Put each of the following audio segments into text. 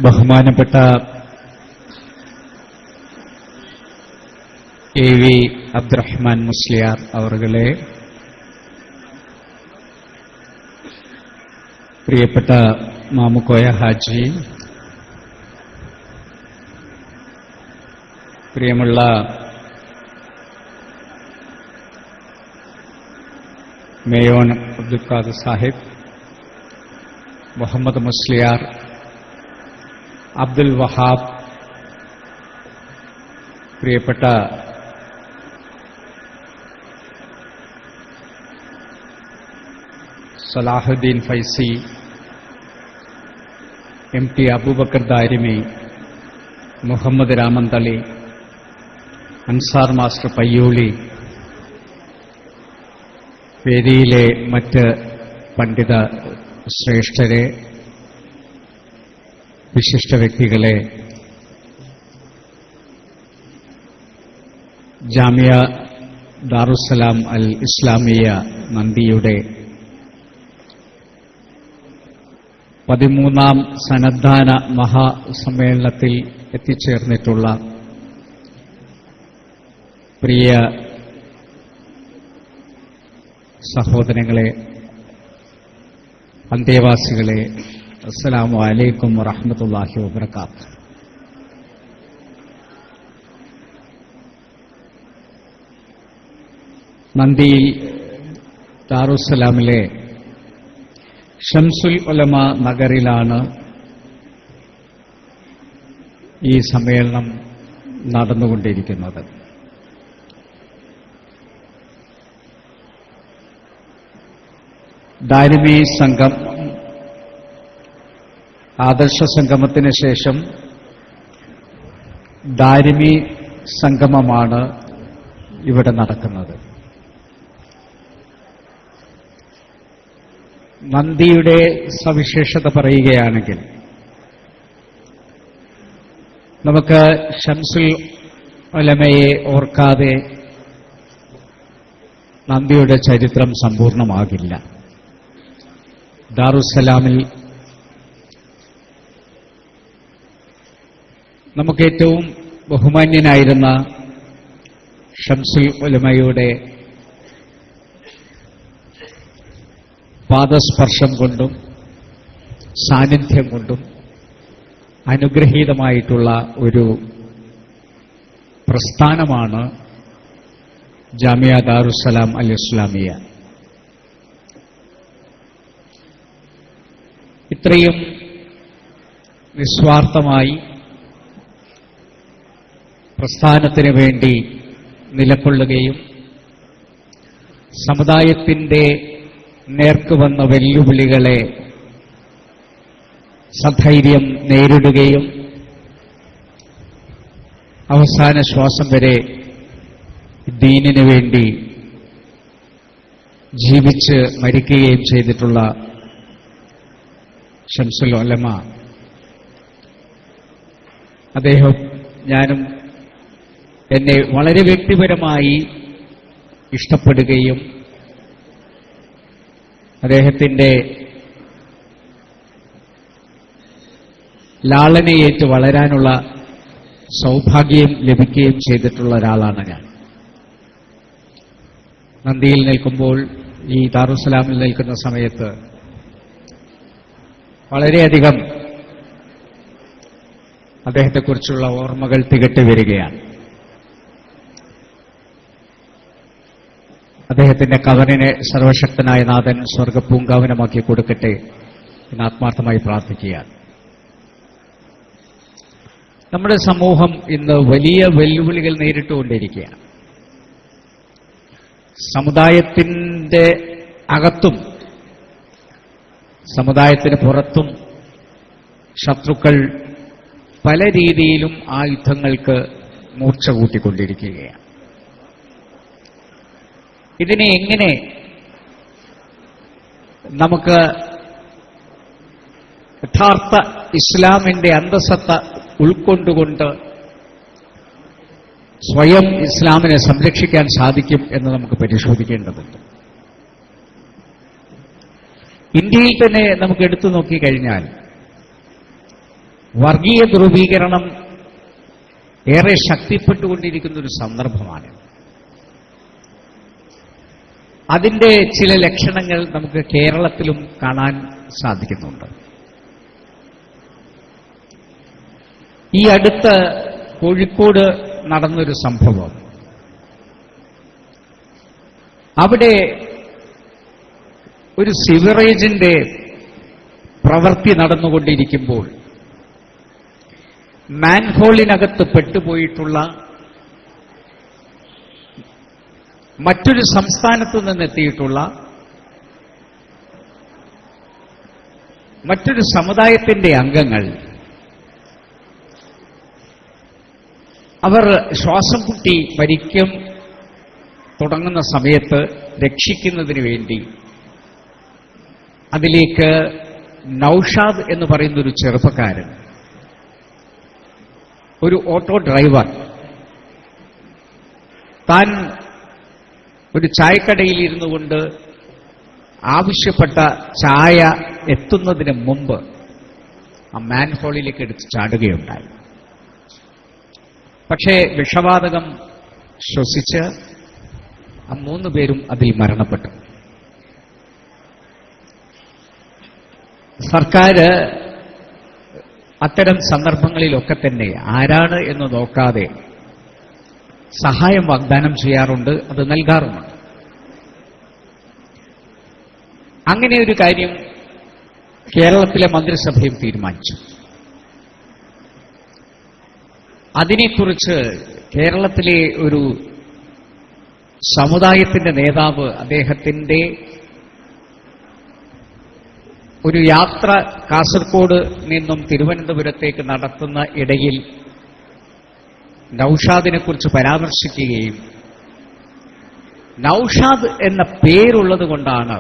ബഹുമാനപ്പെട്ട എ.വി. അബ്ദുറഹ്മാൻ മുസ്ലിയാർ അവറുകളെ, പ്രിയപ്പെട്ട മാമുക്കോയ ഹാജി, പ്രിയമുള്ള മേയോൺ അബ്ദുൽ ഖാദർ സാഹിബ്, മുഹമ്മദ് മുസ്ലിയാർ, അബ്ദുൽ വഹാബ്, പ്രിയപ്പെട്ട സലാഹുദ്ദീൻ ഫൈസി, എം.ടി. അബൂബക്കർ ദാരിമി, മുഹമ്മദ് രാമന്തളി, അൻസാർ മാസ്റ്റർ പയ്യോളി, വേദിയിലെ മറ്റ് പണ്ഡിത ശ്രേഷ്ഠരെ, വിശിഷ്ട വ്യക്തികളെ, ജാമിയ ദാറുസ്സലാം അൽ ഇസ്ലാമിയ നന്ദിയുടെ 13ാം സന്നദ്ധാന മഹാസമ്മേളനത്തിൽ എത്തിച്ചേർന്നിട്ടുള്ള പ്രിയ സഹോദരങ്ങളെ, അന്തേവാസികളെ, അസ്സലാമു അലൈക്കും വറഹ്മത്തുള്ളാഹി വബറകാതുഹു. നന്ദി ദാറുസ്സലാമിലെ ഷംസുൽ ഉലമ നഗറിലാണ് ഈ സമ്മേളനം നടന്നുകൊണ്ടിരിക്കുന്നത്. ദാരിമി സംഘം ആദർശ സംഗമത്തിന് ശേഷം ദാരിമി സംഗമമാണ് ഇവിടെ നടക്കുന്നത്. നന്ദിയുടെ സവിശേഷത പറയുകയാണെങ്കിൽ, നമുക്ക് ഷംസുൽ ഉലമയെ ഓർക്കാതെ നന്ദിയുടെ ചരിത്രം സമ്പൂർണ്ണമാകില്ല. ദാറുസ്സലാമിൽ നമുക്കേറ്റവും ബഹുമാന്യനായിരുന്ന ഷംസുൽ ഉലമയുടെ പാദസ്പർശം കൊണ്ടും സാന്നിധ്യം കൊണ്ടും അനുഗ്രഹീതമായിട്ടുള്ള ഒരു പ്രസ്ഥാനമാണ് ജാമിയ ദാറുസ്സലാം അൽ ഇസ്ലാമിയ. ഇത്രയും നിസ്വാർത്ഥമായി പ്രസ്ഥാനത്തിന് വേണ്ടി നിലകൊള്ളുകയും സമുദായത്തിന്റെ നേർക്ക് വന്ന വെല്ലുവിളികളെ സധൈര്യം നേരിടുകയും അവസാന ശ്വാസം വരെ ദീനിനു വേണ്ടി ജീവിച്ച് മരിക്കുകയും ചെയ്തിട്ടുള്ള ഷംസുൽ ഉലമ, അദ്ദേഹം ഞാനും എന്നെ വളരെ വ്യക്തിപരമായി ഇഷ്ടപ്പെടുകയും അദ്ദേഹത്തിന്റെ ലാളനയേറ്റ് വളരാനുള്ള സൗഭാഗ്യം ലഭിക്കുകയും ചെയ്തിട്ടുള്ള ഒരാളാണ് ഞാൻ. നന്ദിയിൽ നിൽക്കുമ്പോൾ, ഈ ദാറുസ്സലാമിൽ നിൽക്കുന്ന സമയത്ത് വളരെയധികം അദ്ദേഹത്തെക്കുറിച്ചുള്ള ഓർമ്മകൾ തികട്ടി വരികയാണ്. അദ്ദേഹത്തിന്റെ കബറിനെ സർവശക്തനായ നാഥൻ സ്വർഗപൂങ്കാവനമാക്കി കൊടുക്കട്ടെ എന്ന് ആത്മാർത്ഥമായി പ്രാർത്ഥിക്കുകയാണ്. നമ്മുടെ സമൂഹം ഇന്ന് വലിയ വെല്ലുവിളികൾ നേരിട്ടുകൊണ്ടിരിക്കുകയാണ്. സമുദായത്തിന്റെ അകത്തും സമുദായത്തിന് പുറത്തും ശത്രുക്കൾ പല രീതിയിലും ആയുധങ്ങൾക്ക് മൂർച്ച കൂട്ടിക്കൊണ്ടിരിക്കുകയാണ്. ഇതിനെ എങ്ങനെ നമുക്ക് യഥാർത്ഥ ഇസ്ലാമിന്റെ അന്തസത്ത ഉൾക്കൊണ്ടുകൊണ്ട് സ്വയം ഇസ്ലാമിനെ സംരക്ഷിക്കാൻ സാധിക്കും എന്ന് നമുക്ക് പരിശോധിക്കേണ്ടതുണ്ട്. ഇന്ത്യയിൽ തന്നെ നമുക്ക് എടുത്തു നോക്കിക്കഴിഞ്ഞാൽ വർഗീയ ധ്രുവീകരണം ഏറെ ശക്തിപ്പെട്ടുകൊണ്ടിരിക്കുന്ന ഒരു സന്ദർഭമാണ്. അതിന്റെ ചില ലക്ഷണങ്ങൾ നമുക്ക് കേരളത്തിലും കാണാൻ സാധിക്കുന്നുണ്ട്. ഈ അടുത്ത് കോഴിക്കോട് നടന്നൊരു സംഭവം, അവിടെ ഒരു സിവറേജിന്റെ പ്രവൃത്തി നടന്നുകൊണ്ടിരിക്കുമ്പോൾ മാൻഹോളിനകത്ത് പെട്ടുപോയിട്ടുള്ള മറ്റൊരു സംസ്ഥാനത്തു നിന്നെത്തിയിട്ടുള്ള മറ്റൊരു സമുദായത്തിന്റെ അംഗങ്ങൾ അവർ ശ്വാസം മുട്ടി മരിക്കും തുടങ്ങുന്ന സമയത്ത് രക്ഷിക്കുന്നതിന് വേണ്ടി അതിലേക്ക് നൌഷാദ് എന്ന് പറയുന്നൊരു ചെറുപ്പക്കാരൻ, ഒരു ഓട്ടോ ഡ്രൈവർ, താൻ ഒരു ചായക്കടയിൽ ഇരുന്നു കൊണ്ട് ആവശ്യപ്പെട്ട ചായ എത്തുന്നതിന് മുമ്പ് ആ മാൻഹോളിലേക്ക് എടുത്ത് ചാടുകയുണ്ടായി. പക്ഷേ വിഷവാതകം ശ്വസിച്ച് ആ 3 പേരും അതിൽ മരണപ്പെട്ടു. സർക്കാർ അത്തരം സന്ദർഭങ്ങളിലൊക്കെ തന്നെ ആരാണ് എന്ന് നോക്കാതെ സഹായം വാഗ്ദാനം ചെയ്യാറുണ്ട്, അത് നൽകാറുമുണ്ട്. അങ്ങനെ ഒരു കാര്യം കേരളത്തിലെ മന്ത്രിസഭയും തീരുമാനിച്ചു. അതിനെക്കുറിച്ച് കേരളത്തിലെ ഒരു സമുദായത്തിന്റെ നേതാവ് അദ്ദേഹത്തിന്റെ ഒരു യാത്ര കാസർഗോഡ് നിന്നും തിരുവനന്തപുരത്തേക്ക് നടത്തുന്ന ഇടയിൽ നൌഷാദിനെക്കുറിച്ച് പരാമർശിക്കുകയും നൌഷാദ് എന്ന പേരുള്ളത് കൊണ്ടാണ്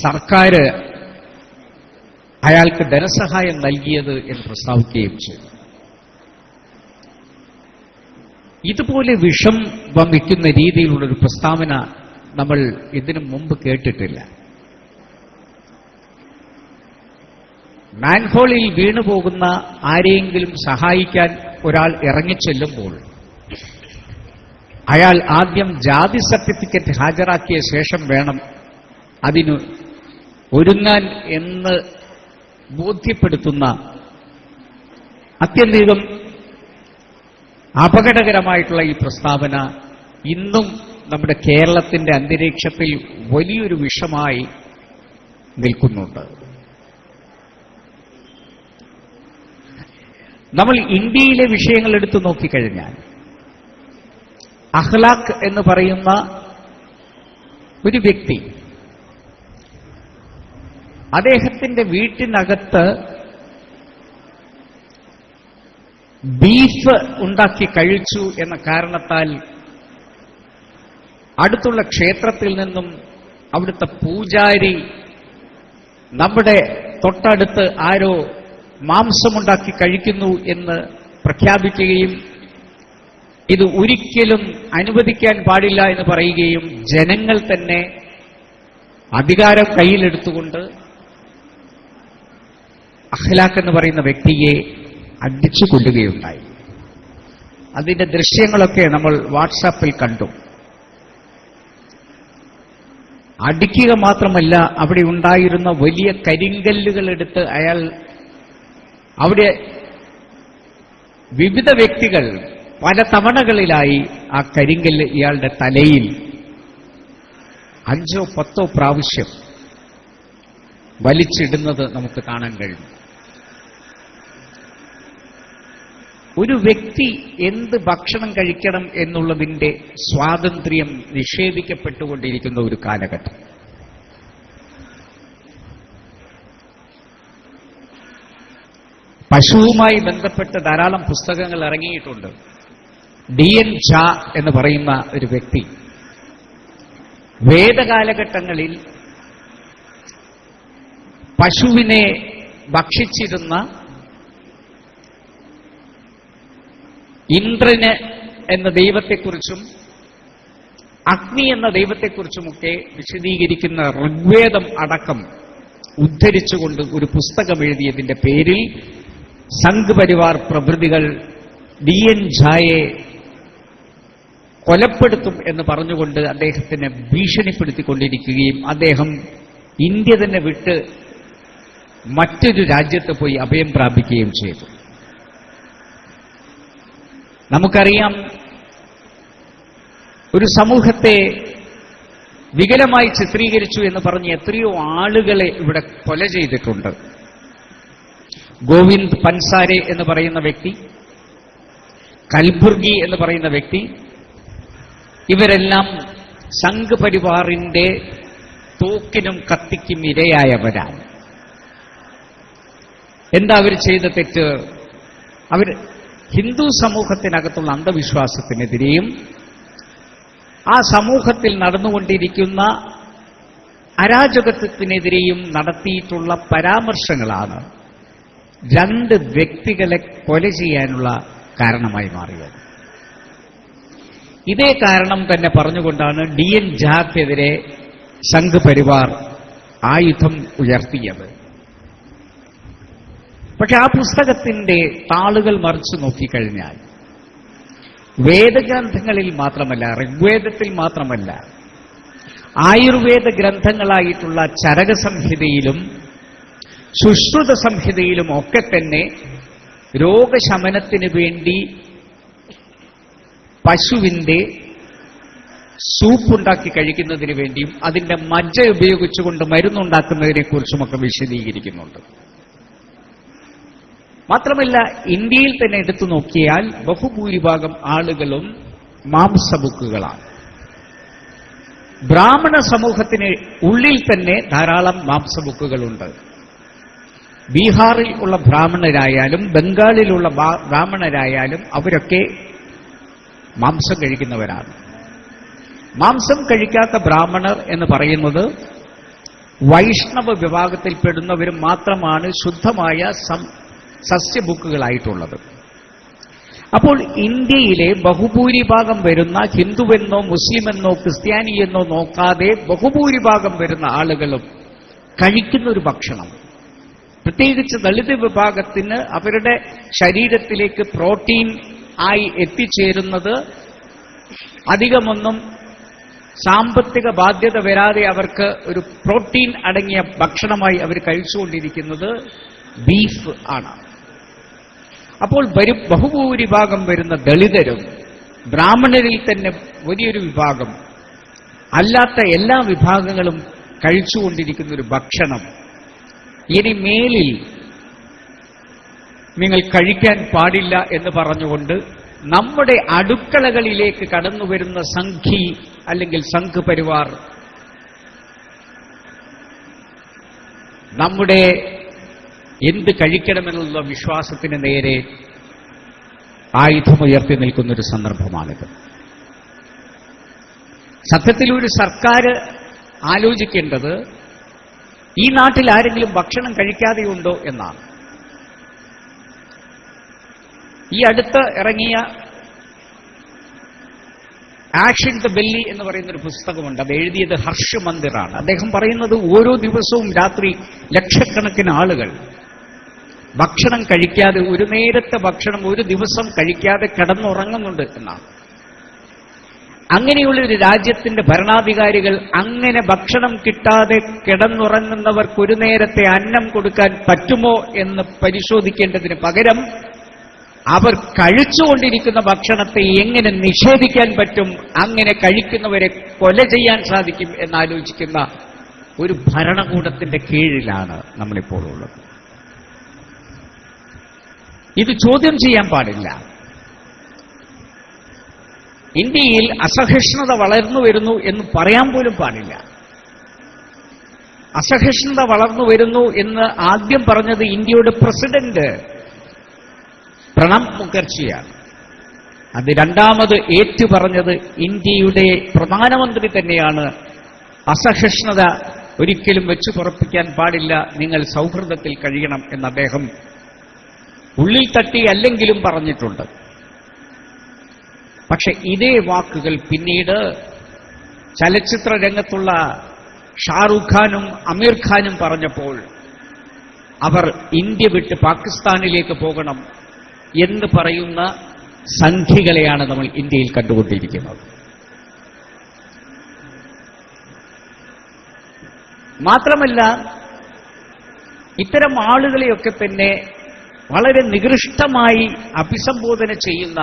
സർക്കാർ അയാൾക്ക് ധനസഹായം നൽകിയത് എന്ന് പ്രസ്താവിക്കുകയും ചെയ്തു. ഇതുപോലെ വിഷം വമിക്കുന്ന രീതിയിലുള്ളൊരു പ്രസ്താവന നമ്മൾ ഇതിനു മുമ്പ് കേട്ടിട്ടില്ല. മാൻഹോളിൽ വീണുപോകുന്ന ആരെയെങ്കിലും സഹായിക്കാൻ ഒരാൾ ഇറങ്ങിച്ചെല്ലുമ്പോൾ അയാൾ ആദ്യം ജാതി സർട്ടിഫിക്കറ്റ് ഹാജരാക്കിയ ശേഷം വേണം അതിന് ഒരുങ്ങാൻ എന്ന് ബോധ്യപ്പെടുത്തുന്ന അത്യന്തികം അപകടകരമായിട്ടുള്ള ഈ പ്രസ്താവന ഇന്നും നമ്മുടെ കേരളത്തിന്റെ അന്തരീക്ഷത്തിൽ വലിയൊരു വിഷമായി നിൽക്കുന്നുണ്ട്. നമ്മൾ ഇന്ത്യയിലെ വിഷയങ്ങൾ എടുത്തു നോക്കിക്കഴിഞ്ഞാൽ അഖ്ലാഖ് എന്ന് പറയുന്ന ഒരു വ്യക്തി അദ്ദേഹത്തിന്റെ വീട്ടിനകത്ത് ബീഫ് ഉണ്ടാക്കി കഴിച്ചു എന്ന കാരണത്താൽ അടുത്തുള്ള ക്ഷേത്രത്തിൽ നിന്നും അവിടുത്തെ പൂജാരി നമ്മുടെ തൊട്ടടുത്ത് ആരോ മാംസമുണ്ടാക്കി കഴിക്കുന്നു എന്ന് പ്രഖ്യാപിക്കുകയും ഇത് ഒരിക്കലും അനുവദിക്കാൻ പാടില്ല എന്ന് പറയുകയും ജനങ്ങൾ തന്നെ അധികാരം കയ്യിലെടുത്തുകൊണ്ട് അഖ്ലാഖ് എന്ന് പറയുന്ന വ്യക്തിയെ അടിച്ചു കൊല്ലുകയുണ്ടായി. അതിന്റെ ദൃശ്യങ്ങളൊക്കെ നമ്മൾ വാട്സാപ്പിൽ കണ്ടു. അടിക്കുക മാത്രമല്ല, അവിടെ ഉണ്ടായിരുന്ന വലിയ കരിങ്കല്ലുകൾ എടുത്ത് അയാൾ അവിടെ വിവിധ വ്യക്തികൾ പല തവണകളിലായി ആ കരിങ്കല്ല് ഇയാളുടെ തലയിൽ 5 or 10 പ്രാവശ്യം വലിച്ചിടുന്നത് നമുക്ക് കാണാൻ കഴിയും. ഒരു വ്യക്തി എന്ത് ഭക്ഷണം കഴിക്കണം എന്നുള്ളതിന്റെ സ്വാതന്ത്ര്യം നിഷേധിക്കപ്പെട്ടുകൊണ്ടിരിക്കുന്ന ഒരു കാലഘട്ടം. പശുവുമായി ബന്ധപ്പെട്ട് ധാരാളം പുസ്തകങ്ങൾ ഇറങ്ങിയിട്ടുണ്ട്. D.N. ഝാ എന്ന് പറയുന്ന ഒരു വ്യക്തി വേദകാലഘട്ടങ്ങളിൽ പശുവിനെ ഭക്ഷിച്ചിരുന്ന ഇന്ദ്രന് എന്ന ദൈവത്തെക്കുറിച്ചും അഗ്നി എന്ന ദൈവത്തെക്കുറിച്ചുമൊക്കെ വിശദീകരിക്കുന്ന ഋഗ്വേദം അടക്കം ഉദ്ധരിച്ചുകൊണ്ട് ഒരു പുസ്തകം എഴുതിയതിന്റെ പേരിൽ സംഘ് പരിവാർ പ്രഭൃതികൾ DN ഝായെ കൊലപ്പെടുത്തും എന്ന് പറഞ്ഞുകൊണ്ട് അദ്ദേഹത്തിനെ ഭീഷണിപ്പെടുത്തിക്കൊണ്ടിരിക്കുകയും അദ്ദേഹം ഇന്ത്യ തന്നെ വിട്ട് മറ്റൊരു രാജ്യത്ത് പോയി അഭയം പ്രാപിക്കുകയും ചെയ്തു. നമുക്കറിയാം, ഒരു സമൂഹത്തെ വികലമായി ചിത്രീകരിച്ചു എന്ന് പറഞ്ഞ് എത്രയോ ആളുകളെ ഇവിടെ കൊല ചെയ്തിട്ടുണ്ട്. ഗോവിന്ദ് പൻസാരെ എന്ന് പറയുന്ന വ്യക്തി, കൽബുർഗി എന്ന് പറയുന്ന വ്യക്തി, ഇവരെല്ലാം സംഘ് പരിവാറിന്റെ തോക്കിനും കത്തിക്കും ഇരയായവരാണ്. എന്താ അവർ ചെയ്ത തെറ്റ്? അവർ ഹിന്ദു സമൂഹത്തിനകത്തുള്ള അന്ധവിശ്വാസത്തിനെതിരെയും ആ സമൂഹത്തിൽ നടന്നുകൊണ്ടിരിക്കുന്ന അരാജകത്വത്തിനെതിരെയും നടത്തിയിട്ടുള്ള പരാമർശങ്ങളാണ് രണ്ട് വ്യക്തികളെ കൊല ചെയ്യാനുള്ള കാരണമായി മാറിയത്. ഇതേ കാരണം തന്നെ പറഞ്ഞുകൊണ്ടാണ് DN ഝാക്കെതിരെ സംഘ് പരിവാർ ആയുധം ഉയർത്തിയത്. പക്ഷെ ആ പുസ്തകത്തിന്റെ താളുകൾ മറിച്ചു നോക്കിക്കഴിഞ്ഞാൽ വേദഗ്രന്ഥങ്ങളിൽ മാത്രമല്ല, ഋഗ്വേദത്തിൽ മാത്രമല്ല, ആയുർവേദ ഗ്രന്ഥങ്ങളായിട്ടുള്ള ചരക സംഹിതയിലും സുശ്രുത സംഹിതയിലും ഒക്കെ തന്നെ രോഗശമനത്തിന് വേണ്ടി പശുവിന്റെ സൂപ്പുണ്ടാക്കി കഴിക്കുന്നതിന് വേണ്ടിയും അതിന്റെ മജ്ജ ഉപയോഗിച്ചുകൊണ്ട് മരുന്നുണ്ടാക്കുന്നതിനെക്കുറിച്ചുമൊക്കെ വിശദീകരിക്കുന്നുണ്ട്. മാത്രമല്ല, ഇന്ത്യയിൽ തന്നെ എടുത്തു നോക്കിയാൽ ബഹുഭൂരിഭാഗം ആളുകളും മാംസബുക്കുകളാണ്. ബ്രാഹ്മണ സമൂഹത്തിന് ഉള്ളിൽ തന്നെ ധാരാളം മാംസബുക്കുകളുണ്ട്. ബീഹാറിൽ ഉള്ള ബ്രാഹ്മണരായാലും ബംഗാളിലുള്ള ബ്രാഹ്മണരായാലും അവരൊക്കെ മാംസം കഴിക്കുന്നവരാണ്. മാംസം കഴിക്കാത്ത ബ്രാഹ്മണർ എന്ന് പറയുന്നത് വൈഷ്ണവ വിഭാഗത്തിൽപ്പെടുന്നവരും മാത്രമാണ് ശുദ്ധമായ സസ്യബുക്കുകളായിട്ടുള്ളത്. അപ്പോൾ ഇന്ത്യയിലെ ബഹുഭൂരിഭാഗം വരുന്ന ഹിന്ദുവെന്നോ മുസ്ലിമെന്നോ ക്രിസ്ത്യാനിയെന്നോ നോക്കാതെ ബഹുഭൂരിഭാഗം വരുന്ന ആളുകളും കഴിക്കുന്ന ഒരു ഭക്ഷണം, പ്രത്യേകിച്ച് ദളിത് വിഭാഗത്തിന് അവരുടെ ശരീരത്തിലേക്ക് പ്രോട്ടീൻ ആയി എത്തിച്ചേരുന്നത് അധികമൊന്നും സാമ്പത്തിക ബാധ്യത വരാതെ അവർക്ക് ഒരു പ്രോട്ടീൻ അടങ്ങിയ ഭക്ഷണമായി അവർ കഴിച്ചുകൊണ്ടിരിക്കുന്നത് ബീഫ് ആണ്. അപ്പോൾ ബഹുഭൂരിഭാഗം വരുന്ന ദളിതരും ബ്രാഹ്മണരിൽ തന്നെ വലിയൊരു വിഭാഗം അല്ലാത്ത എല്ലാ വിഭാഗങ്ങളും കഴിച്ചുകൊണ്ടിരിക്കുന്ന ഒരു ഭക്ഷണം ഇനി മേലിൽ നിങ്ങൾ കഴിക്കാൻ പാടില്ല എന്ന് പറഞ്ഞുകൊണ്ട് നമ്മുടെ അടുക്കളകളിലേക്ക് കടന്നുവരുന്ന സംഘി അല്ലെങ്കിൽ സംഘ് പരിവാർ നമ്മുടെ എന്ത് കഴിക്കണമെന്നുള്ള വിശ്വാസത്തിന് നേരെ ആയുധമുയർത്തി നിൽക്കുന്നൊരു സന്ദർഭമാണിത്. സത്യത്തിൽ ഒരു സർക്കാർ ആലോചിക്കേണ്ടത് ഈ നാട്ടിൽ ആരെങ്കിലും ഭക്ഷണം കഴിക്കാതെയുണ്ടോ എന്നാണ്. ഈ അടുത്ത് ഇറങ്ങിയ ആക്ഷൻ ദ ബെല്ലി എന്ന് പറയുന്നൊരു പുസ്തകമുണ്ട്. അത് എഴുതിയത് ഹർഷ് മന്ദിറാണ്. അദ്ദേഹം പറയുന്നത് ഓരോ ദിവസവും രാത്രി ലക്ഷക്കണക്കിന് ആളുകൾ ഭക്ഷണം കഴിക്കാതെ, ഒരു നേരത്തെ ഭക്ഷണം ഒരു ദിവസം കഴിക്കാതെ കിടന്നുറങ്ങുന്നുണ്ട് എന്നാണ്. അങ്ങനെയുള്ള ഒരു രാജ്യത്തിന്റെ ഭരണാധികാരികൾ അങ്ങനെ ഭക്ഷണം കിട്ടാതെ കിടന്നുറങ്ങുന്നവർക്ക് ഒരു നേരത്തെ അന്നം കൊടുക്കാൻ പറ്റുമോ എന്ന് പരിശോധിക്കേണ്ടതിന് പകരം അവർ കഴിച്ചുകൊണ്ടിരിക്കുന്ന ഭക്ഷണത്തെ എങ്ങനെ നിഷേധിക്കാൻ പറ്റും, അങ്ങനെ കഴിക്കുന്നവരെ കൊല ചെയ്യാൻ സാധിക്കും എന്നാലോചിക്കുന്ന ഒരു ഭരണകൂടത്തിന്റെ കീഴിലാണ് നമ്മളിപ്പോൾ ഉള്ളത്. ഇത് ചോദ്യം ചെയ്യാൻ പാടില്ല. ഇന്ത്യയിൽ അസഹിഷ്ണുത വളർന്നു വരുന്നു എന്ന് പറയാൻ പോലും പാടില്ല. അസഹിഷ്ണുത വളർന്നു വരുന്നു എന്ന് ആദ്യം പറഞ്ഞത് ഇന്ത്യയുടെ പ്രസിഡന്റ് പ്രണബ് മുഖർജിയാണ്. അത് രണ്ടാമത് ഏറ്റുപറഞ്ഞത് ഇന്ത്യയുടെ പ്രധാനമന്ത്രി തന്നെയാണ്. അസഹിഷ്ണുത ഒരിക്കലും വെച്ചു പുറപ്പിക്കാൻ പാടില്ല, നിങ്ങൾ സൗഹൃദത്തിൽ കഴിയണം എന്ന് അദ്ദേഹം ഉള്ളിൽ തട്ടി അല്ലെങ്കിലും പറഞ്ഞിട്ടുണ്ട്. പക്ഷെ ഇതേ വാക്കുകൾ പിന്നീട് ചലച്ചിത്ര രംഗത്തുള്ള ഷാറൂഖ് ഖാനും അമീർ ഖാനും പറഞ്ഞപ്പോൾ അവർ ഇന്ത്യ വിട്ട് പാകിസ്ഥാനിലേക്ക് പോകണം എന്ന് പറയുന്ന സംഖ്യകളെയാണ് നമ്മൾ ഇന്ത്യയിൽ കണ്ടുകൊണ്ടിരിക്കുന്നത്. മാത്രമല്ല, ഇത്തരം ആളുകളെയൊക്കെ തന്നെ വളരെ നികൃഷ്ടമായി അഭിസംബോധന ചെയ്യുന്ന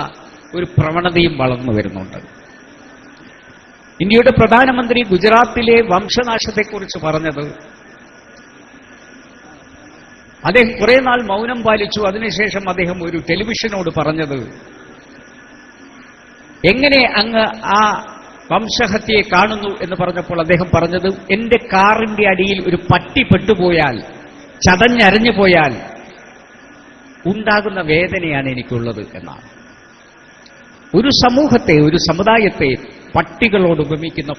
ഒരു പ്രവണതയും വളർന്നു വരുന്നുണ്ട്. ഇന്ത്യയുടെ പ്രധാനമന്ത്രി ഗുജറാത്തിലെ വംശനാശത്തെക്കുറിച്ച് പറഞ്ഞത്, അദ്ദേഹം കുറെ നാൾ മൗനം പാലിച്ചു. അതിനുശേഷം അദ്ദേഹം ഒരു ടെലിവിഷനോട് പറഞ്ഞത്, എങ്ങനെ അങ്ങ് ആ വംശഹത്യയെ കാണുന്നു എന്ന് പറഞ്ഞപ്പോൾ അദ്ദേഹം പറഞ്ഞത്, എന്റെ കാറിന്റെ അടിയിൽ ഒരു പട്ടി പെട്ടുപോയാൽ, ചതഞ്ഞരഞ്ഞു പോയാൽ ഉണ്ടാകുന്ന വേദനയാണ് എനിക്കുള്ളത് എന്നാണ്. ഒരു സമൂഹത്തെ, ഒരു സമുദായത്തെ പട്ടികളോട് ഉപമിക്കുന്ന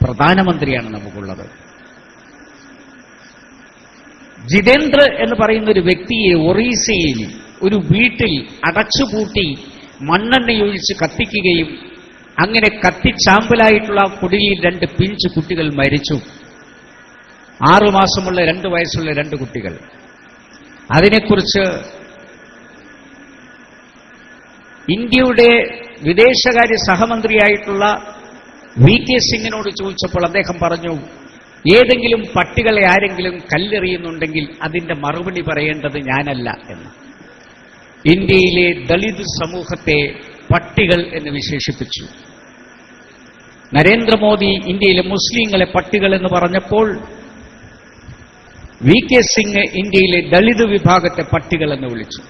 പ്രധാനമന്ത്രിയാണ് നമുക്കുള്ളത്. ജിതേന്ദ്ര എന്ന് പറയുന്ന ഒരു വ്യക്തിയെ ഒറീസയിൽ ഒരു വീട്ടിൽ അടച്ചുപൂട്ടി മണ്ണെണ്ണയൊഴിച്ച് കത്തിക്കുകയും അങ്ങനെ കത്തിച്ചാമ്പലായിട്ടുള്ള കുടിയിൽ 2 പിഞ്ച് കുട്ടികൾ മരിച്ചു. 6 മാസമുള്ള 2 വയസ്സുള്ള 2 കുട്ടികൾ. അതിനെക്കുറിച്ച് ഇന്ത്യയുടെ വിദേശകാര്യ സഹമന്ത്രിയായിട്ടുള്ള VK സിംഗിനോട് ചോദിച്ചപ്പോൾ അദ്ദേഹം പറഞ്ഞു, ഏതെങ്കിലും പട്ടികളെ ആരെങ്കിലും കല്ലെറിയുന്നുണ്ടെങ്കിൽ അതിന്റെ മറുപടി പറയേണ്ടത് ഞാനല്ല എന്ന്. ഇന്ത്യയിലെ ദളിത് സമൂഹത്തെ പട്ടികൾ എന്ന് വിശേഷിപ്പിച്ചു. നരേന്ദ്രമോദി ഇന്ത്യയിലെ മുസ്ലിങ്ങളെ പട്ടികൾ എന്ന് പറഞ്ഞപ്പോൾ VK സിംഗ് ഇന്ത്യയിലെ ദളിത് വിഭാഗത്തെ പട്ടികൾ എന്ന് വിളിച്ചു.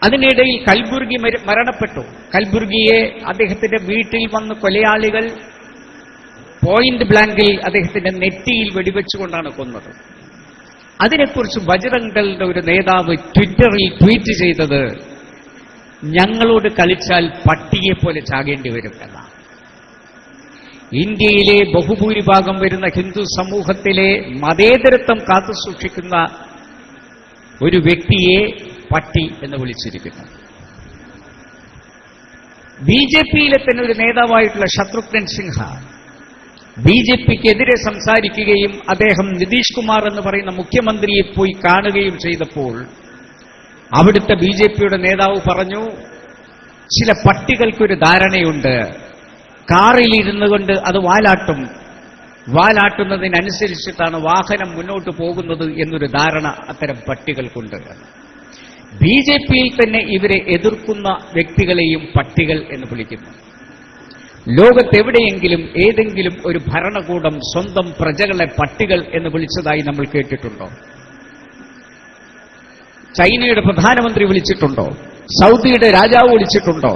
അതിനിടയിൽ കൽബുർഗി മരണപ്പെട്ടു. കൽബുർഗിയെ അദ്ദേഹത്തിന്റെ വീട്ടിൽ വന്ന് കൊലയാളികൾ പോയിന്റ് ബ്ലാങ്കിൽ അദ്ദേഹത്തിന്റെ നെറ്റിയിൽ വെടിവെച്ചുകൊണ്ടാണ് കൊന്നത്. അതിനെക്കുറിച്ച് ബജ്റംഗ് ദളിന്റെ ഒരു നേതാവ് ട്വിറ്ററിൽ ട്വീറ്റ് ചെയ്തത്, ഞങ്ങളോട് കളിച്ചാൽ പട്ടിയെപ്പോലെ ചാകേണ്ടി വരും എന്നാണ്. ഇന്ത്യയിലെ ബഹുഭൂരിഭാഗം വരുന്ന ഹിന്ദു സമൂഹത്തിലെ മതേതരത്വം കാത്തുസൂക്ഷിക്കുന്ന ഒരു വ്യക്തിയെ പട്ടി എന്ന് വിളിച്ചിരിക്കുന്നു. BJPയിലെ തന്നെ ഒരു നേതാവായിട്ടുള്ള ശത്രുഘ്നൻ സിൻഹ BJPക്കെതിരെ സംസാരിക്കുകയും അദ്ദേഹം നിതീഷ് കുമാർ എന്ന് പറയുന്ന മുഖ്യമന്ത്രിയെ പോയി കാണുകയും ചെയ്തപ്പോൾ അവിടുത്തെ BJPയുടെ നേതാവ് പറഞ്ഞു, ചില പട്ടികൾക്കൊരു ധാരണയുണ്ട്, കാറിലിരുന്നു കൊണ്ട് അത് വാലാട്ടുന്നതിനനുസരിച്ചിട്ടാണ് വാഹനം മുന്നോട്ട് പോകുന്നത് എന്നൊരു ധാരണ അത്തരം പട്ടികൾക്കുണ്ട്. BJPയിൽ തന്നെ ഇവരെ എതിർക്കുന്ന വ്യക്തികളെയും പട്ടികൾ എന്ന് വിളിക്കുന്നു. ലോകത്തെവിടെയെങ്കിലും ഏതെങ്കിലും ഒരു ഭരണകൂടം സ്വന്തം പ്രജകളെ പട്ടികൾ എന്ന് വിളിച്ചതായി നമ്മൾ കേട്ടിട്ടുണ്ടോ? ചൈനയുടെ പ്രധാനമന്ത്രി വിളിച്ചിട്ടുണ്ടോ? സൗദിയുടെ രാജാവ് വിളിച്ചിട്ടുണ്ടോ?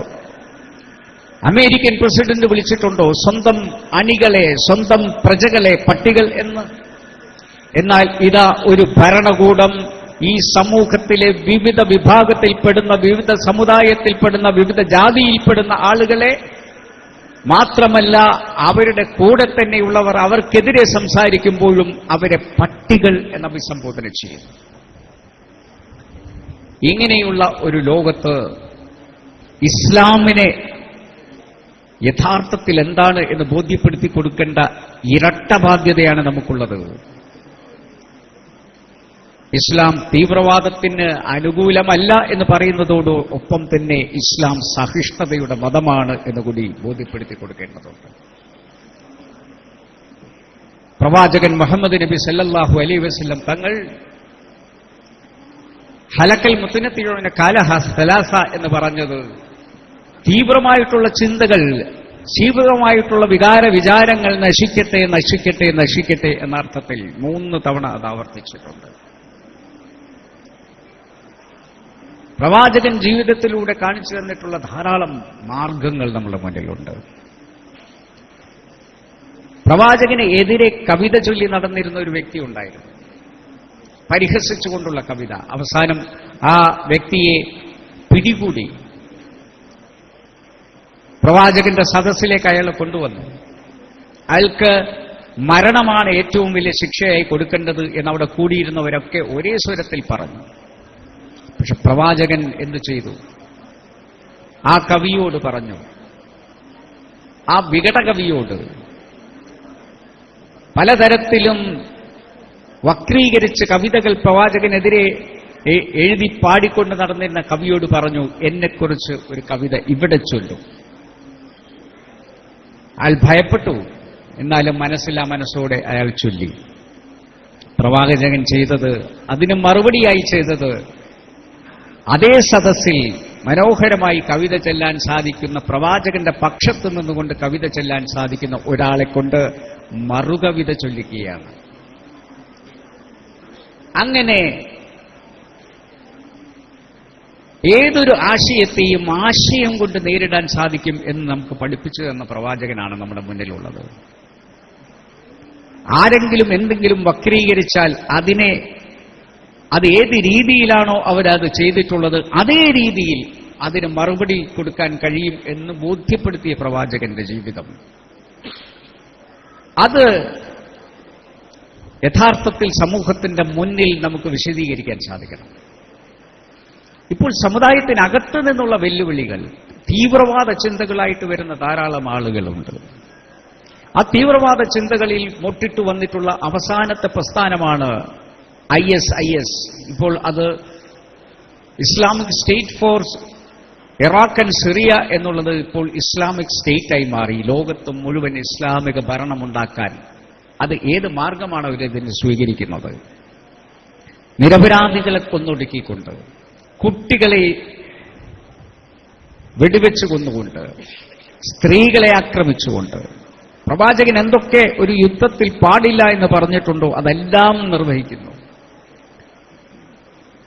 അമേരിക്കൻ പ്രസിഡന്റ് വിളിച്ചിട്ടുണ്ടോ സ്വന്തം അണികളെ, സ്വന്തം പ്രജകളെ പട്ടികൾ എന്ന്? എന്നാൽ ഇതാ ഒരു ഭരണകൂടം ഈ സമൂഹത്തിലെ വിവിധ വിഭാഗത്തിൽപ്പെടുന്ന, വിവിധ സമുദായത്തിൽപ്പെടുന്ന, വിവിധ ജാതിയിൽപ്പെടുന്ന ആളുകളെ മാത്രമല്ല അവരുടെ കൂടെ തന്നെയുള്ളവർ അവർക്കെതിരെ സംസാരിക്കുമ്പോഴും അവരെ പട്ടികൾ എന്ന് അഭിസംബോധന ചെയ്യുന്നു. ഇങ്ങനെയുള്ള ഒരു ലോകത്ത് ഇസ്ലാമിനെ യഥാർത്ഥത്തിൽ എന്താണ് എന്ന് ബോധ്യപ്പെടുത്തി കൊടുക്കേണ്ട ഇരട്ട ബാധ്യതയാണ് നമുക്കുള്ളത്. ഇസ്ലാം തീവ്രവാദത്തിന് അനുകൂലമല്ല എന്ന് പറയുന്നതോടൊപ്പം തന്നെ ഇസ്ലാം സഹിഷ്ണുതയുടെ മതമാണ് എന്നുകൂടി ബോധ്യപ്പെടുത്തി കൊടുക്കേണ്ടതുണ്ട്. പ്രവാചകൻ മുഹമ്മദ് നബി സല്ലല്ലാഹു അലൈഹി വസല്ലം തങ്ങൾ ഹലക്കൽ മുത്തനത്തിയുടെ കാലഹ സലാസ എന്ന് പറഞ്ഞത് തീവ്രമായിട്ടുള്ള ചിന്തകൾ, തീവ്രമായിട്ടുള്ള വിചാരങ്ങൾ നശിക്കട്ടെ നശിക്കട്ടെ നശിക്കട്ടെ എന്ന അർത്ഥത്തിൽ 3 തവണ അത് ആവർത്തിച്ചിട്ടുണ്ട്. പ്രവാചകൻ ജീവിതത്തിലൂടെ കാണിച്ചു തന്നിട്ടുള്ള ധാരാളം മാർഗങ്ങൾ നമ്മുടെ മുന്നിലുണ്ട്. പ്രവാചകന് എതിരെ കവിത ചൊല്ലി നടന്നിരുന്ന ഒരു വ്യക്തി ഉണ്ടായിരുന്നു, പരിഹസിച്ചുകൊണ്ടുള്ള കവിത. അവസാനം ആ വ്യക്തിയെ പിടികൂടി പ്രവാചകന്റെ സദസ്സിലേക്ക് അയാളെ കൊണ്ടുവന്നു. അയാൾക്ക് മരണമാണ് ഏറ്റവും വലിയ ശിക്ഷയായി കൊടുക്കേണ്ടത് എന്നവിടെ കൂടിയിരുന്നവരൊക്കെ ഒരേ സ്വരത്തിൽ പറഞ്ഞു. പക്ഷെ പ്രവാചകൻ എന്തു ചെയ്തു? ആ കവിയോട് പറഞ്ഞു, ആ വികടകവിയോട് പലതരത്തിലും വക്രീകരിച്ച് കവിതകൾ പ്രവാചകനെതിരെ എഴുതി പാടിക്കൊണ്ട് നടന്നിരുന്ന കവിയോട് പറഞ്ഞു, എന്നെക്കുറിച്ച് ഒരു കവിത ഇവിടെ ചൊല്ലും. അയാൾ ഭയപ്പെട്ടു. എന്നാലും മനസ്സില്ലാ മനസ്സോടെ അയാൾ ചൊല്ലി. പ്രവാചകൻ ചെയ്തത്, അതിന് മറുപടിയായി ചെയ്തത്, അതേ സദസ്സിൽ മനോഹരമായി കവിത ചെല്ലാൻ സാധിക്കുന്ന, പ്രവാചകന്റെ പക്ഷത്ത് നിന്നുകൊണ്ട് കവിത ചെല്ലാൻ സാധിക്കുന്ന ഒരാളെ കൊണ്ട് മറുകവിത ചൊല്ലിക്കുകയാണ്. അങ്ങനെ ഏതൊരു ആശയത്തെയും ആശയം കൊണ്ട് നേരിടാൻ സാധിക്കും എന്ന് നമുക്ക് പഠിപ്പിച്ചു തന്ന പ്രവാചകനാണ് നമ്മുടെ മുന്നിലുള്ളത്. ആരെങ്കിലും എന്തെങ്കിലും വക്രീകരിച്ചാൽ അത് ഏത് രീതിയിലാണോ അവരത് ചെയ്തിട്ടുള്ളത് അതേ രീതിയിൽ അതിന് മറുപടി കൊടുക്കാൻ കഴിയും എന്ന് ബോധ്യപ്പെടുത്തിയ പ്രവാചകന്റെ ജീവിതം, അത് യഥാർത്ഥത്തിൽ സമൂഹത്തിന്റെ മുന്നിൽ നമുക്ക് വിശദീകരിക്കാൻ സാധിക്കണം. ഇപ്പോൾ സമുദായത്തിനകത്തു നിന്നുള്ള വെല്ലുവിളികൾ തീവ്രവാദ ചിന്തകളായിട്ട് വരുന്ന ധാരാളം ആളുകളുണ്ട്. ആ തീവ്രവാദ ചിന്തകളിൽ മൊട്ടിട്ടു വന്നിട്ടുള്ള അവസാനത്തെ പ്രസ്ഥാനമാണ് IS. ഇപ്പോൾ അത് Islamic state force Iraq and Syria എന്നുള്ളത് ഇപ്പോൾ ഇസ്ലാമിക് സ്റ്റേറ്റായി മാറി. ലോകത്ത് മുഴുവൻ ഇസ്ലാമിക ഭരണമുണ്ടാക്കാൻ അത് ഏത് മാർഗമാണ് അവരിതിന് സ്വീകരിക്കുന്നത്? നിരപരാധികളെ കൊന്നൊടുക്കിക്കൊണ്ട്, കുട്ടികളെ വെടിവെച്ച് കൊന്നുകൊണ്ട്, സ്ത്രീകളെ ആക്രമിച്ചുകൊണ്ട്. പ്രവാചകൻ എന്തൊക്കെ ഒരു യുദ്ധത്തിൽ പാടില്ല എന്ന് പറഞ്ഞിട്ടുണ്ടോ അതെല്ലാം നിർവഹിക്കുന്നു.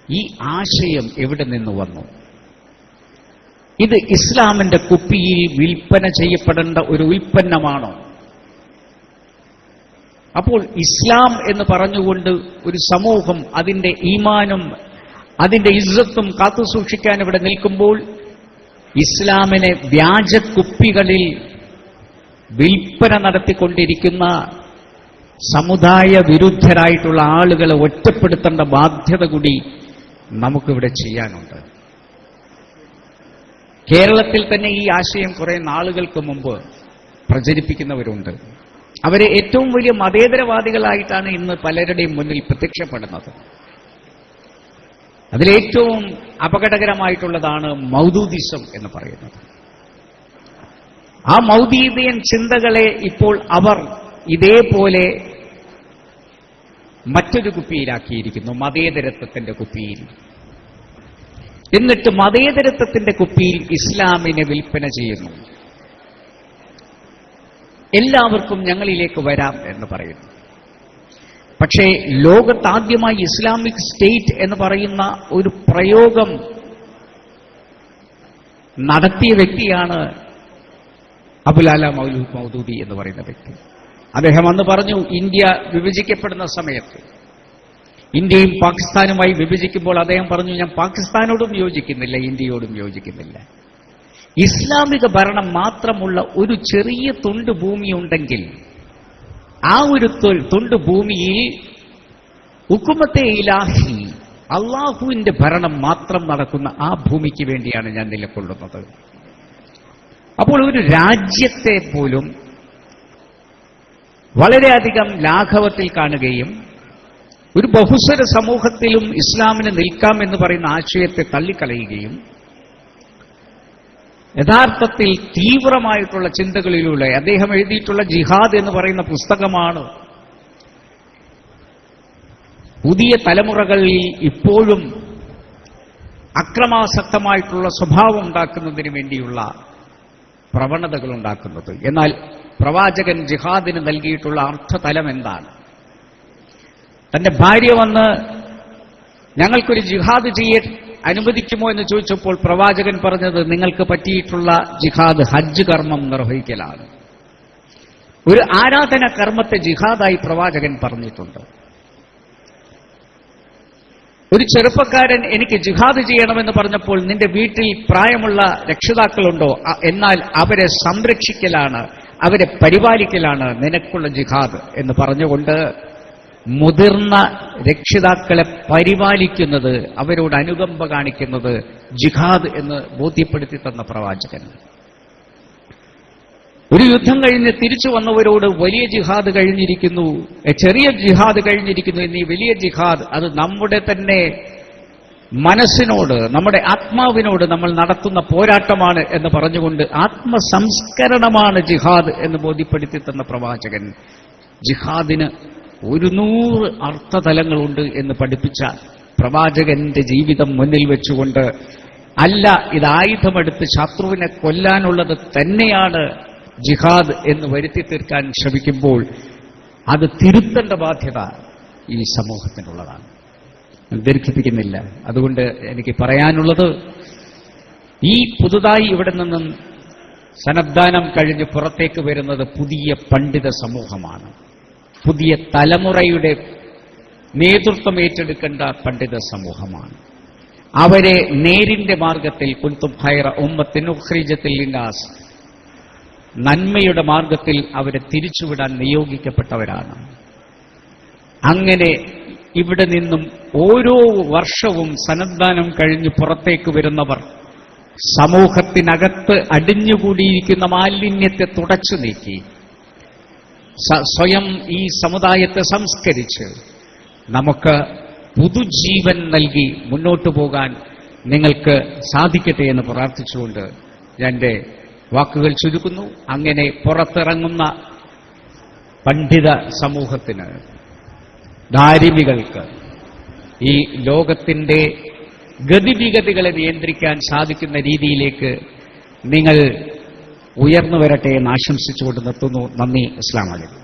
ഈ ആശയം എവിടെ നിന്ന് വന്നു? ഇത് ഇസ്ലാമിന്റെ കുപ്പിയിൽ വിൽപ്പന ചെയ്യപ്പെടേണ്ട ഒരു ഉൽപ്പന്നമാണോ? അപ്പോൾ ഇസ്ലാം എന്ന് പറഞ്ഞുകൊണ്ട് ഒരു സമൂഹം അതിന്റെ ഈമാനും അതിന്റെ ഇസ്സത്തും കാത്തുസൂക്ഷിക്കാൻ ഇവിടെ നിൽക്കുമ്പോൾ, ഇസ്ലാമിനെ വ്യാജക്കുപ്പികളിൽ വിൽപ്പന നടത്തിക്കൊണ്ടിരിക്കുന്ന സമുദായ വിരുദ്ധരായിട്ടുള്ള ആളുകളെ ഒറ്റപ്പെടുത്തേണ്ട ബാധ്യത കൂടി നമുക്കിവിടെ ചെയ്യാനുണ്ട്. കേരളത്തിൽ തന്നെ ഈ ആശയം കുറെ നാളുകൾക്ക് മുമ്പ് പ്രചരിപ്പിക്കുന്നവരുണ്ട്. അവരെ ഏറ്റവും വലിയ മതേതരവാദികളായിട്ടാണ് ഇന്ന് പലരുടെയും മുന്നിൽ പ്രത്യക്ഷപ്പെടുന്നത്. അതിലേറ്റവും അപകടകരമായിട്ടുള്ളതാണ് മൗദൂദിസം എന്ന് പറയുന്നത്. ആ മൗദീദിയൻ ചിന്തകളെ ഇപ്പോൾ അവർ ഇതേപോലെ മറ്റൊരു കുപ്പിയിലാക്കിയിരിക്കുന്നു, മതേതരത്വത്തിന്റെ കുപ്പിയിൽ. എന്നിട്ട് മതേതരത്വത്തിന്റെ കുപ്പിയിൽ ഇസ്ലാമിനെ വിൽപ്പന ചെയ്യുന്നു. എല്ലാവർക്കും ഞങ്ങളിലേക്ക് വരാം എന്ന് പറയുന്നു. പക്ഷേ ലോകത്താദ്യമായി ഇസ്ലാമിക് സ്റ്റേറ്റ് എന്ന് പറയുന്ന ഒരു പ്രയോഗം നടത്തിയ വ്യക്തിയാണ് അബുൽ അല മൗദൂദി എന്ന് പറയുന്ന വ്യക്തി. അദ്ദേഹം അന്ന് പറഞ്ഞു, ഇന്ത്യ വിഭജിക്കപ്പെടുന്ന സമയത്ത്, ഇന്ത്യയും പാകിസ്ഥാനുമായി വിഭജിക്കുമ്പോൾ അദ്ദേഹം പറഞ്ഞു, ഞാൻ പാകിസ്ഥാനോടും യോജിക്കുന്നില്ല, ഇന്ത്യയോടും യോജിക്കുന്നില്ല. ഇസ്ലാമിക ഭരണം മാത്രമുള്ള ഒരു ചെറിയ തുണ്ട് ഭൂമിയുണ്ടെങ്കിൽ ആ ഒരു തുണ്ട് ഭൂമിയിൽ ഹുക്കുമത്തെ ഇലാഹി, അള്ളാഹുവിന്റെ ഭരണം മാത്രം നടക്കുന്ന ആ ഭൂമിക്ക് വേണ്ടിയാണ് ഞാൻ നിലകൊള്ളുന്നത്. അപ്പോൾ ഒരു രാജ്യത്തെ പോലും വളരെയധികം ലാഘവത്തിൽ കാണുകയും ഒരു ബഹുസ്വര സമൂഹത്തിലും ഇസ്ലാമിന് നിൽക്കാം എന്ന് പറയുന്ന ആശയത്തെ തള്ളിക്കളയുകയും യഥാർത്ഥത്തിൽ തീവ്രമായിട്ടുള്ള ചിന്തകളിലൂടെ അദ്ദേഹം എഴുതിയിട്ടുള്ള ജിഹാദ് എന്ന് പറയുന്ന പുസ്തകമാണ് പുതിയ തലമുറകളിൽ ഇപ്പോഴും അക്രമാസക്തമായിട്ടുള്ള സ്വഭാവം ഉണ്ടാക്കുന്നതിന് വേണ്ടിയുള്ള പ്രവണതകൾ ഉണ്ടാക്കുന്നത്. എന്നാൽ പ്രവാചകൻ ജിഹാദിന് നൽകിയിട്ടുള്ള അർത്ഥതലം എന്താണ്? തന്റെ ഭാര്യ വന്ന് ഞങ്ങൾക്കൊരു ജിഹാദ് ചെയ്യാൻ അനുവദിക്കുമോ എന്ന് ചോദിച്ചപ്പോൾ പ്രവാചകൻ പറഞ്ഞത്, നിങ്ങൾക്ക് പറ്റിയിട്ടുള്ള ജിഹാദ് ഹജ്ജ് കർമ്മം നിർവഹിക്കലാണ്. ഒരു ആരാധന കർമ്മത്തെ ജിഹാദായി പ്രവാചകൻ പറഞ്ഞിട്ടുണ്ട്. ഒരു ചെറുപ്പക്കാരൻ എനിക്ക് ജിഹാദ് ചെയ്യണമെന്ന് പറഞ്ഞപ്പോൾ നിന്റെ വീട്ടിൽ പ്രായമുള്ള രക്ഷിതാക്കളുണ്ടോ? എന്നാൽ അവരെ സംരക്ഷിക്കലാണ്, അവരെ പരിപാലിക്കലാണ് നിനക്കുള്ള ജിഹാദ് എന്ന് പറഞ്ഞുകൊണ്ട് മുതിർന്ന രക്ഷിതാക്കളെ പരിപാലിക്കുന്നത്, അവരോട് അനുകമ്പ കാണിക്കുന്നത് ജിഹാദ് എന്ന് ബോധ്യപ്പെടുത്തി തന്ന പ്രവാചകൻ. ഒരു യുദ്ധം കഴിഞ്ഞ് തിരിച്ചു വന്നവരോട് വലിയ ജിഹാദ് കഴിഞ്ഞിരിക്കുന്നു, ചെറിയ ജിഹാദ് കഴിഞ്ഞിരിക്കുന്നു എന്നീ വലിയ ജിഹാദ് അത് നമ്മുടെ തന്നെ മനസ്സിനോട്, നമ്മുടെ ആത്മാവിനോട് നമ്മൾ നടത്തുന്ന പോരാട്ടമാണ് എന്ന് പറഞ്ഞുകൊണ്ട് ആത്മസംസ്കരണമാണ് ജിഹാദ് എന്ന് ബോധ്യപ്പെടുത്തി തന്ന പ്രവാചകൻ ജിഹാദിന് 100 അർത്ഥതലങ്ങളുണ്ട് എന്ന് പഠിപ്പിച്ച പ്രവാചകന്റെ ജീവിതം മുന്നിൽ വെച്ചുകൊണ്ട്, അല്ല ഇത് ആയുധമെടുത്ത് ശത്രുവിനെ കൊല്ലാനുള്ളത് തന്നെയാണ് ജിഹാദ് എന്ന് വരുത്തി തീർക്കാൻ ശ്രമിക്കുമ്പോൾ അത് തിരുത്തേണ്ട ബാധ്യത ഈ സമൂഹത്തിനുള്ളതാണ്. ദീർഘിപ്പിക്കുന്നില്ല. അതുകൊണ്ട് എനിക്ക് പറയാനുള്ളത്, ഈ പുതുതായി ഇവിടെ നിന്നും സന്നദ്ധാനം കഴിഞ്ഞ് പുറത്തേക്ക് വരുന്നത് പുതിയ പണ്ഡിത സമൂഹമാണ്. പുതിയ തലമുറയുടെ നേതൃത്വം ഏറ്റെടുക്കേണ്ട പണ്ഡിത സമൂഹമാണ്. അവരെ നേരിന്റെ മാർഗത്തിൽ കുൻതും ഖൈറ ഉമ്മത്തിൻ ഉഖ്രിജത്തിൽ ലിന്നാസ്, നന്മയുടെ മാർഗത്തിൽ അവരെ തിരിച്ചുവിടാൻ നിയോഗിക്കപ്പെട്ടവരാണ്. അങ്ങനെ ഇവിടെ നിന്നും ഓരോ വർഷവും സന്നദ്ധാനം കഴിഞ്ഞ് പുറത്തേക്ക് വരുന്നവർ സമൂഹത്തിനകത്ത് അടിഞ്ഞുകൂടിയിരിക്കുന്ന മാലിന്യത്തെ തുടച്ചു നീക്കി സ്വയം ഈ സമുദായത്തെ സംസ്കരിച്ച് നമുക്ക് പുതുജീവൻ നൽകി മുന്നോട്ടു പോകാൻ നിങ്ങൾക്ക് സാധിക്കട്ടെ എന്ന് പ്രാർത്ഥിച്ചുകൊണ്ട് ഞാൻ എൻ്റെ വാക്കുകൾ ചുരുക്കുന്നു. അങ്ങനെ പുറത്തിറങ്ങുന്ന പണ്ഡിത സമൂഹത്തിന്, ധാർമ്മികൾക്ക് ഈ ലോകത്തിന്റെ ഗതിവിഗതികളെ നിയന്ത്രിക്കാൻ സാധിക്കുന്ന രീതിയിലേക്ക് നിങ്ങൾ ഉയർന്നു വരട്ടെ എന്ന് ആശംസിച്ചുകൊണ്ട് നിർത്തുന്നു. നന്ദി. അസ്സലാമു അലൈക്കും.